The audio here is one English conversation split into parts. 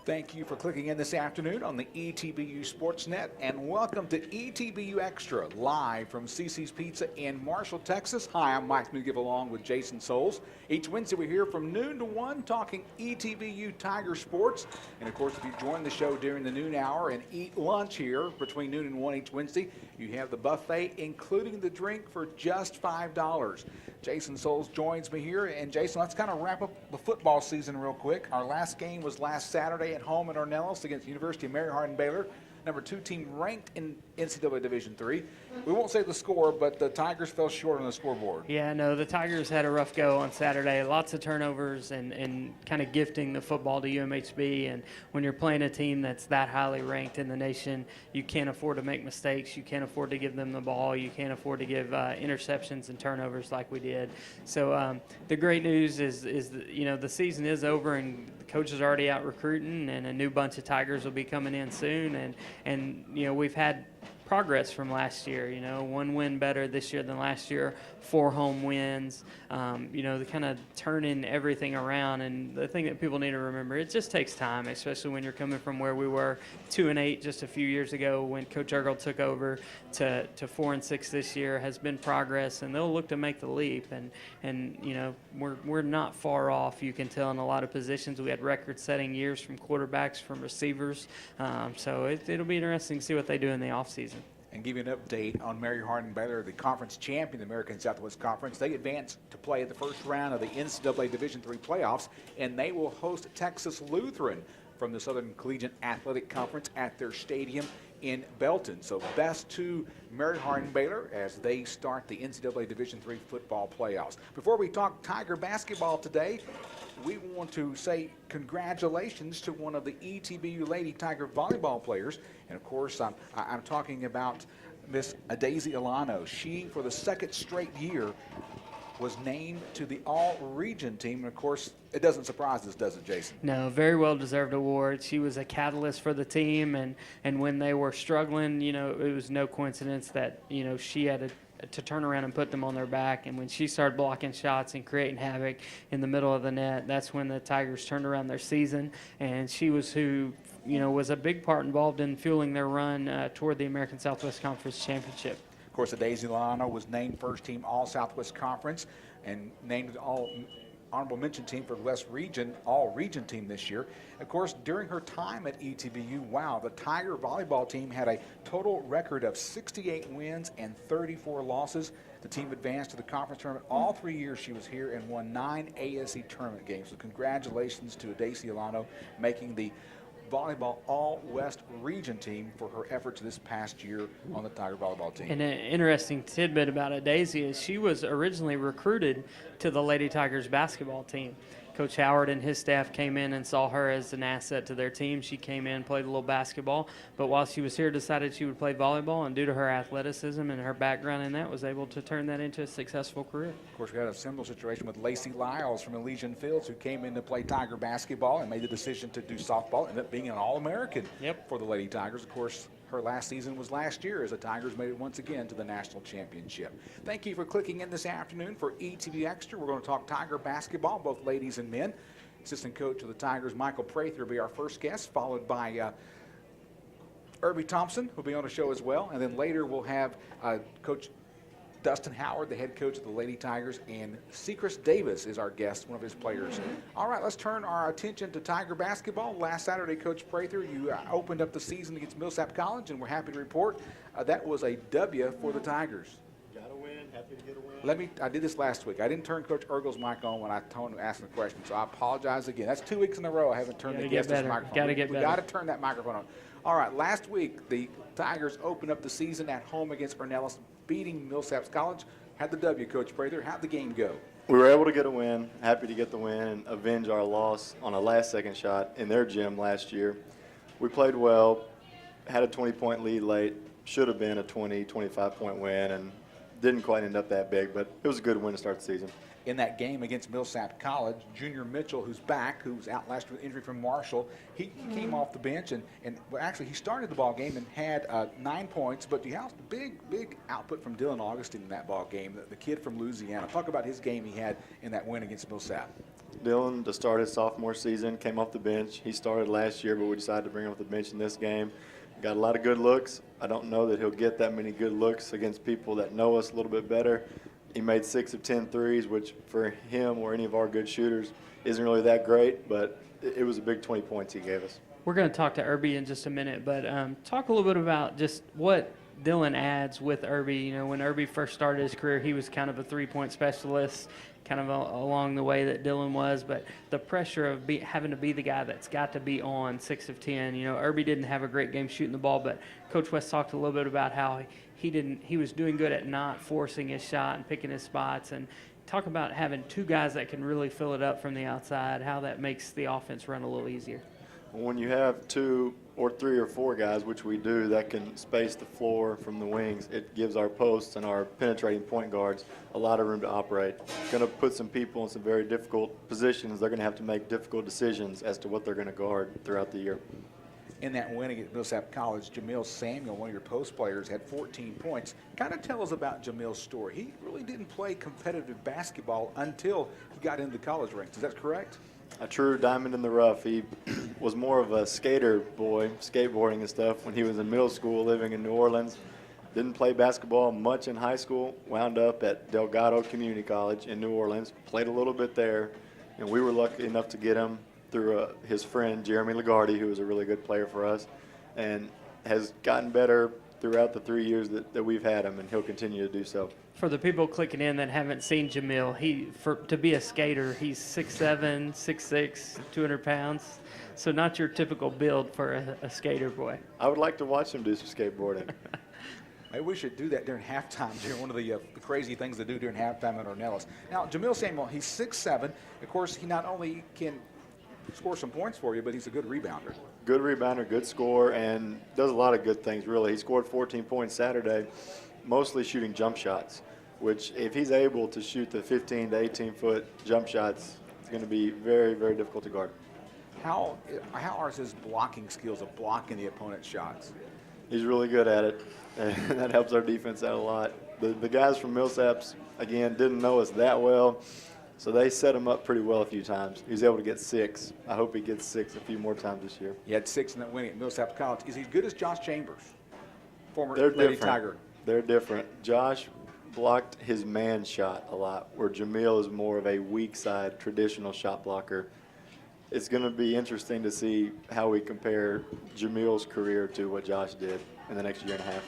Thank you for clicking in this afternoon on the ETBU Sportsnet, and welcome to ETBU Extra, live from CC's Pizza in Marshall, Texas. Hi, I'm Mike McGill along with Jason Souls. Each Wednesday we're here from noon to 1 talking ETBU Tiger sports. And of course, if you join the show during the noon hour and eat lunch here between noon and 1 each Wednesday, you have the buffet, including the drink, for just $5. Jason Souls joins me here. And Jason, let's kind of wrap up the football season real quick. Our last game was last Saturday at home at Ornelas against the University of Mary Hardin-Baylor, number 2 team ranked in NCAA Division III. We won't say the score, but the Tigers fell short on the scoreboard. Yeah, no, the Tigers had a rough go on Saturday. Lots of turnovers and kind of gifting the football to UMHB. And when you're playing a team that's that highly ranked in the nation, you can't afford to make mistakes. You can't afford to give them the ball. You can't afford to give interceptions and turnovers like we did. So the great news is the season is over and the coach is already out recruiting, and a new bunch of Tigers will be coming in soon. And we've had progress from last year. 1 win better this year than last year, 4 home wins. The kind of turning everything around. And the thing that people need to remember, it just takes time, especially when you're coming from where we were 2-8 just a few years ago when Coach Ergel took over to 4-6 this year. Has been progress, and they'll look to make the leap. And we're not far off. You can tell in a lot of positions. We had record-setting years from quarterbacks, from receivers. So it'll be interesting to see what they do in the offseason. And give you an update on Mary Hardin-Baylor, the conference champion, the American Southwest Conference. They advanced to play the first round of the NCAA Division III playoffs, and they will host Texas Lutheran from the Southern Collegiate Athletic Conference at their stadium in Belton. So best to Mary Hardin-Baylor as they start the NCAA Division III football playoffs. Before we talk Tiger basketball today, we want to say congratulations to one of the ETBU Lady Tiger volleyball players. And of course, I'm talking about Miss Daisy Alano. She, for the second straight year, was named to the all-region team. And of course, it doesn't surprise us, does it, Jason? No, very well-deserved award. She was a catalyst for the team, and when they were struggling, it was no coincidence that, she had to turn around and put them on their back. And when she started blocking shots and creating havoc in the middle of the net, that's when the Tigers turned around their season. And she was who, was a big part involved in fueling their run toward the American Southwest Conference Championship. Of course, Daisy Alano was named first team All-Southwest Conference and named all honorable mention team for West Region, all-region team this year. Of course, during her time at ETBU, wow, the Tiger volleyball team had a total record of 68 wins and 34 losses. The team advanced to the conference tournament all 3 years she was here and won 9 ASC tournament games. So congratulations to Daisy Alano, making the volleyball all-West region team for her efforts this past year on the Tiger volleyball team. And an interesting tidbit about Daisy is she was originally recruited to the Lady Tigers basketball team. Coach Howard and his staff came in and saw her as an asset to their team. She came in, played a little basketball, but while she was here, decided she would play volleyball, and due to her athleticism and her background in that, was able to turn that into a successful career. Of course, we had a similar situation with Lacey Lyles from Elysian Fields, who came in to play Tiger basketball and made the decision to do softball, ended up being an All-American for the Lady Tigers. Of course, her last season was last year as the Tigers made it once again to the national championship. Thank you for clicking in this afternoon for ETB Extra. We're going to talk Tiger basketball, both ladies and men. Assistant coach of the Tigers, Michael Prather, will be our first guest, followed by Irby Thompson, who will be on the show as well. And then later we'll have Coach Dustin Howard, the head coach of the Lady Tigers, and Sechrist Davis is our guest, one of his players. All right, let's turn our attention to Tiger basketball. Last Saturday, Coach Prather, you opened up the season against Millsaps College, and we're happy to report that was a W for the Tigers. Got a win, happy to get a win. I did this last week. I didn't turn Coach Ergel's mic on when I told him to ask him a question, so I apologize again. That's 2 weeks in a row I haven't turned the guest's microphone. Got to get better. We got to turn that microphone on. All right, last week the Tigers opened up the season at home against Ornelas, beating Millsaps College. Had the W, Coach Prather. How'd the game go? We were able to get a win, happy to get the win and avenge our loss on a last-second shot in their gym last year. We played well, had a 20-point lead late, should have been a 20, 25-point win, and didn't quite end up that big, but it was a good win to start the season. In that game against Millsaps College, Junior Mitchell, who's back, who was out last year with injury from Marshall, he came off the bench and well, actually he started the ball game and had 9 points, but he had big output from Dylan Augustine in that ball game, the kid from Louisiana. Talk about his game he had in that win against Millsaps. Dylan to start his sophomore season, came off the bench. He started last year, but we decided to bring him off the bench in this game. Got a lot of good looks. I don't know that he'll get that many good looks against people that know us a little bit better. He made 6 of 10 threes, which for him or any of our good shooters isn't really that great, but it was a big 20 points he gave us. We're going to talk to Irby in just a minute, but talk a little bit about just what Dylan adds with Irby. You know, when Irby first started his career, he was kind of a three-point specialist, kind of along the way that Dylan was, but the pressure of having to be the guy that's got to be on 6 of 10. You know, Irby didn't have a great game shooting the ball, but Coach West talked a little bit about how he was doing good at not forcing his shot and picking his spots, and talk about having two guys that can really fill it up from the outside, how that makes the offense run a little easier. When you have 2 or 3 or 4 guys, which we do, that can space the floor from the wings, it gives our posts and our penetrating point guards a lot of room to operate. It's going to put some people in some very difficult positions. They're going to have to make difficult decisions as to what they're going to guard throughout the year. In that win against Millsaps College, Jamil Samuel, one of your post players, had 14 points. Kind of tell us about Jamil's story. He really didn't play competitive basketball until he got into the college ranks. Is that correct? A true diamond in the rough. He was more of a skater boy, skateboarding and stuff, when he was in middle school living in New Orleans. Didn't play basketball much in high school, wound up at Delgado Community College in New Orleans, played a little bit there, and we were lucky enough to get him through his friend Jeremy Lagarde, who was a really good player for us, and has gotten better throughout the 3 years that we've had him, and he'll continue to do so. For the people clicking in that haven't seen Jamil, to be a skater, he's 6'7", 6'6", 200 pounds. So not your typical build for a skater boy. I would like to watch him do some skateboarding. Maybe we should do that during halftime, during one of the crazy things to do during halftime at Ornelas. Now, Jamil Samuel, he's 6'7". Of course, he not only can score some points for you, but he's a good rebounder. Good rebounder, good scorer, and does a lot of good things, really. He scored 14 points Saturday, mostly shooting jump shots, which if he's able to shoot the 15 to 18-foot jump shots, it's going to be very, very difficult to guard. How are his blocking skills of blocking the opponent's shots? He's really good at it, and that helps our defense out a lot. The guys from Millsaps, again, didn't know us that well, so they set him up pretty well a few times. He was able to get 6. I hope he gets 6 a few more times this year. He had 6 in that win at Millsaps College. Is he as good as Josh Chambers, former They're Lady different. Tiger? They're different. Josh blocked his man shot a lot, where Jamil is more of a weak side, traditional shot blocker. It's going to be interesting to see how we compare Jamil's career to what Josh did in the next year and a half.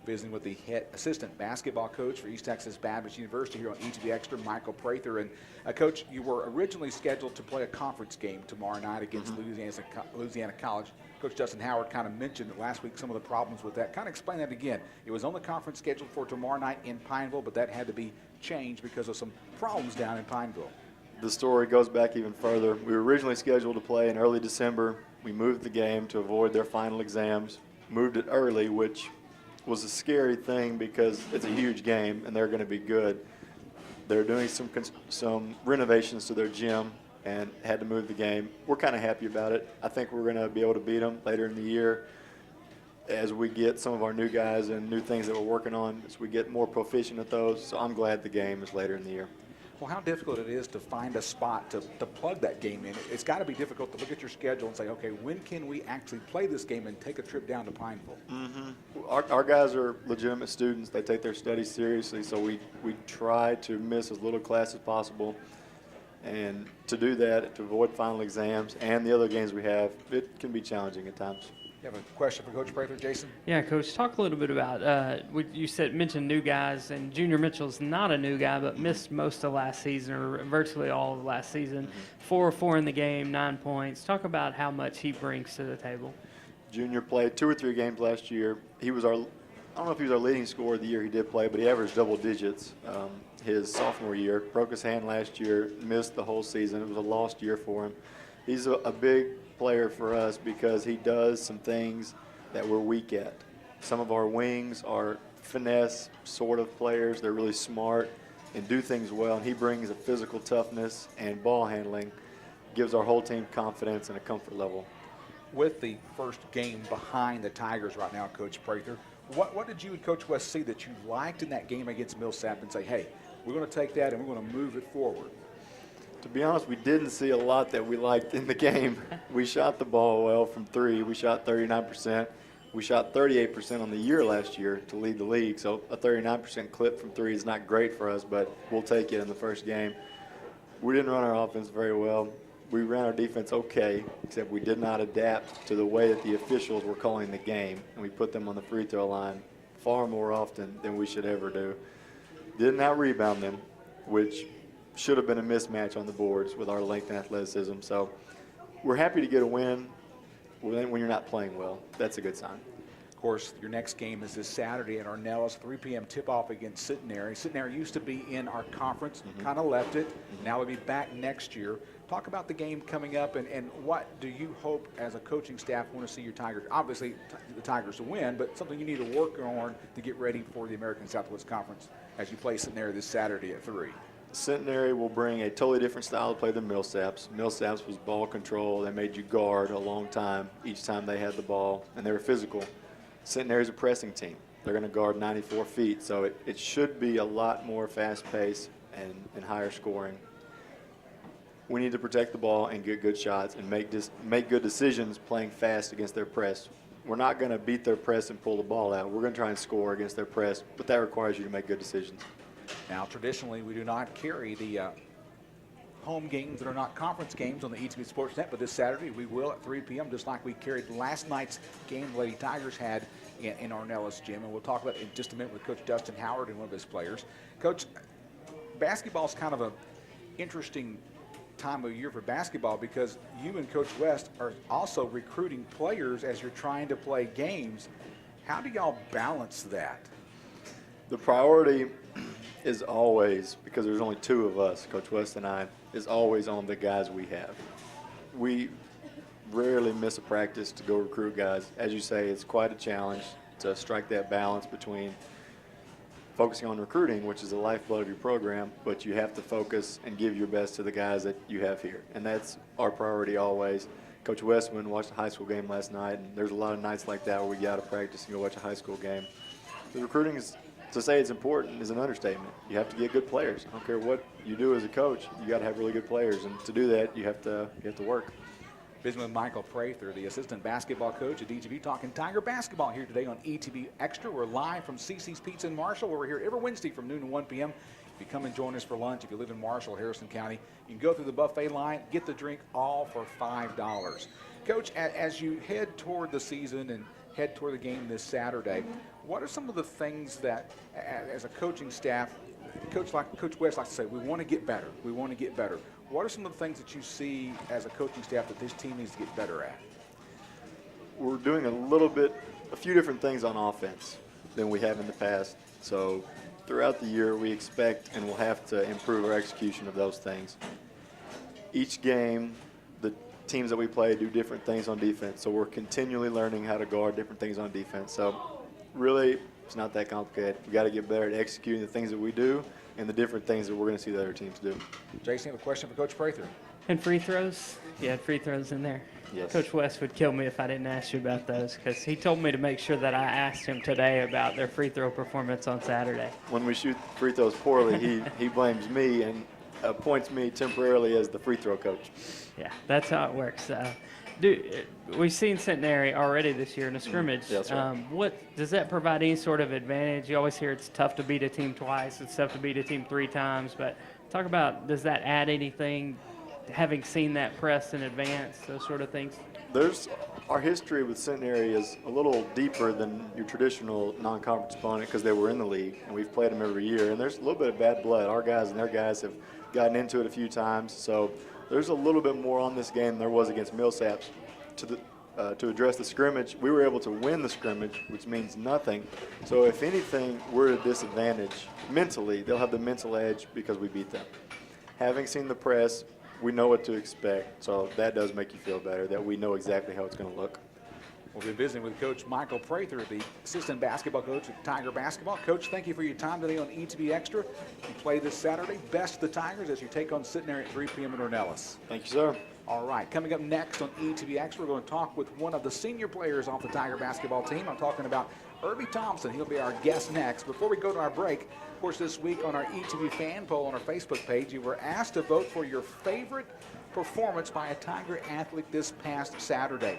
Visiting with the head assistant basketball coach for East Texas Baptist University here on ETBU Extra, Michael Prather. And Coach, you were originally scheduled to play a conference game tomorrow night against Louisiana College. Coach Justin Howard kind of mentioned last week some of the problems with that. Kind of explain that again. It was on the conference scheduled for tomorrow night in Pineville, but that had to be changed because of some problems down in Pineville. The story goes back even further. We were originally scheduled to play in early December. We moved the game to avoid their final exams, moved it early, which was a scary thing because it's a huge game and they're going to be good. They're doing some renovations to their gym and had to move the game. We're kind of happy about it. I think we're going to be able to beat them later in the year as we get some of our new guys and new things that we're working on, as we get more proficient at those. So I'm glad the game is later in the year. Well, how difficult it is to find a spot to plug that game in. It's got to be difficult to look at your schedule and say, okay, when can we actually play this game and take a trip down to Pineville? Mm-hmm. Our guys are legitimate students. They take their studies seriously, so we try to miss as little class as possible. And to do that, to avoid final exams and the other games we have, it can be challenging at times. You have a question for Coach Prather, Jason? Yeah, Coach, talk a little bit about, you mentioned new guys, and Junior Mitchell's not a new guy, but missed most of last season, or virtually all of last season. 4 of 4 in the game, 9 points. Talk about how much he brings to the table. Junior played 2 or 3 games last year. He was I don't know if he was our leading scorer the year he did play, but he averaged double digits his sophomore year. Broke his hand last year, missed the whole season. It was a lost year for him. He's a big player for us because he does some things that we're weak at. Some of our wings are finesse sort of players. They're really smart and do things well, and he brings a physical toughness and ball handling, gives our whole team confidence and a comfort level. With the first game behind the Tigers right now, Coach Prather, what did you and Coach West see that you liked in that game against Millsaps and say, hey, we're going to take that and we're going to move it forward? To be honest, we didn't see a lot that we liked in the game. We shot the ball well from three. We shot 39%. We shot 38% on the year last year to lead the league. So a 39% clip from three is not great for us, but we'll take it in the first game. We didn't run our offense very well. We ran our defense okay, except we did not adapt to the way that the officials were calling the game, and we put them on the free throw line far more often than we should ever do. Did not rebound them, which should have been a mismatch on the boards with our length and athleticism. So we're happy to get a win when you're not playing well. That's a good sign. Of course, your next game is this Saturday at Arnellis, 3 p.m. tip-off against Centenary. Centenary used to be in our conference, kind of left it. Now we'll be back next year. Talk about the game coming up, and what do you hope as a coaching staff want to see your Tigers? Obviously, the Tigers to win, but something you need to work on to get ready for the American Southwest Conference as you play Centenary this Saturday at 3. Centenary will bring a totally different style to play than Millsaps. Millsaps was ball control. They made you guard a long time each time they had the ball, and they were physical. Centenary is a pressing team. They're going to guard 94 feet, so it should be a lot more fast-paced and higher scoring. We need to protect the ball and get good shots and make good decisions playing fast against their press. We're not going to beat their press and pull the ball out. We're going to try and score against their press, but that requires you to make good decisions. Now, traditionally, we do not carry the home games that are not conference games on the ETBU Sports Net, but this Saturday we will at 3 p.m., just like we carried last night's game the Lady Tigers had in Arnellis Gym. And we'll talk about it in just a minute with Coach Dustin Howard and one of his players. Coach, basketball is kind of an interesting time of year for basketball because you and Coach West are also recruiting players as you're trying to play games. How do y'all balance that? The priority is always, because there's only two of us, Coach West and I, is always on the guys we have. We rarely miss a practice to go recruit guys. As you say, it's quite a challenge to strike that balance between focusing on recruiting, which is the lifeblood of your program, but you have to focus and give your best to the guys that you have here. And that's our priority always. Coach Westman watched a high school game last night, and there's a lot of nights like that where we get out of practice and go watch a high school game. The recruiting is, to say it's important is an understatement. You have to get good players. I don't care what you do as a coach, you got to have really good players, and to do that, you have to work. Visiting with Michael Prather, the assistant basketball coach at ETBU, talking Tiger basketball here today on ETBU Extra. We're live from CC's Pizza in Marshall, where we're here every Wednesday from noon to 1 p.m. If you come and join us for lunch, if you live in Marshall, Harrison County, you can go through the buffet line, get the drink, all for $5. Coach, as you head toward the season and head toward the game this Saturday, what are some of the things that, as a coaching staff, Coach West likes to say, we want to get better. We want to get better. What are some of the things that you see as a coaching staff that this team needs to get better at? We're doing a few different things on offense than we have in the past. So throughout the year, we expect and we'll have to improve our execution of those things. Each game, the teams that we play do different things on defense. So we're continually learning how to guard different things on defense. So really, it's not that complicated. We got to get better at executing the things that we do and the different things that we're going to see the other teams do. Jason, you have a question for Coach Prather? And free throws? You had free throws in there. Yes. Coach West would kill me if I didn't ask you about those because he told me to make sure that I asked him today about their free throw performance on Saturday. When we shoot free throws poorly, he blames me and appoints me temporarily as the free throw coach. Yeah, that's how it works. We've seen Centenary already this year in a scrimmage. Yeah, that's right. What does that provide any sort of advantage? You always hear it's tough to beat a team twice, it's tough to beat a team 3 times, but talk about, does that add anything, having seen that press in advance, those sort of things? Our history with Centenary is a little deeper than your traditional non-conference opponent because they were in the league, and we've played them every year, and there's a little bit of bad blood. Our guys and their guys have gotten into it a few times, so there's a little bit more on this game than there was against Millsaps. To address the scrimmage, we were able to win the scrimmage, which means nothing. So if anything, we're at a disadvantage mentally. They'll have the mental edge because we beat them. Having seen the press, we know what to expect. So that does make you feel better, that we know exactly how it's going to look. We'll be visiting with Coach Michael Prather, the assistant basketball coach at Tiger Basketball. Coach, thank you for your time today on ETB Extra. You play this Saturday. Best the Tigers as you take on Centenary at 3 p.m. in Ornelas. Thank you, sir. All right, coming up next on ETBX, we're going to talk with one of the senior players off the Tiger basketball team. I'm talking about Irby Thompson. He'll be our guest next. Before we go to our break, of course, this week on our ETB fan poll on our Facebook page, you were asked to vote for your favorite performance by a Tiger athlete this past Saturday.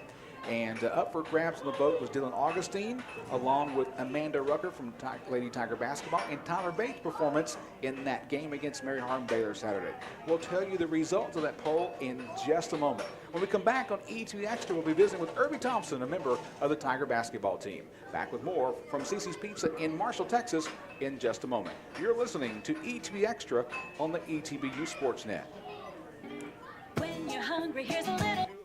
And up for grabs on the vote was Dylan Augustine, along with Amanda Rucker from Lady Tiger Basketball, and Tyler Bates' performance in that game against Mary Harm Baylor Saturday. We'll tell you the results of that poll in just a moment. When we come back on ETB Extra, we'll be visiting with Irby Thompson, a member of the Tiger basketball team. Back with more from Cece's Pizza in Marshall, Texas, in just a moment. You're listening to ETB Extra on the ETBU Sports Net. When you're hungry, here's a little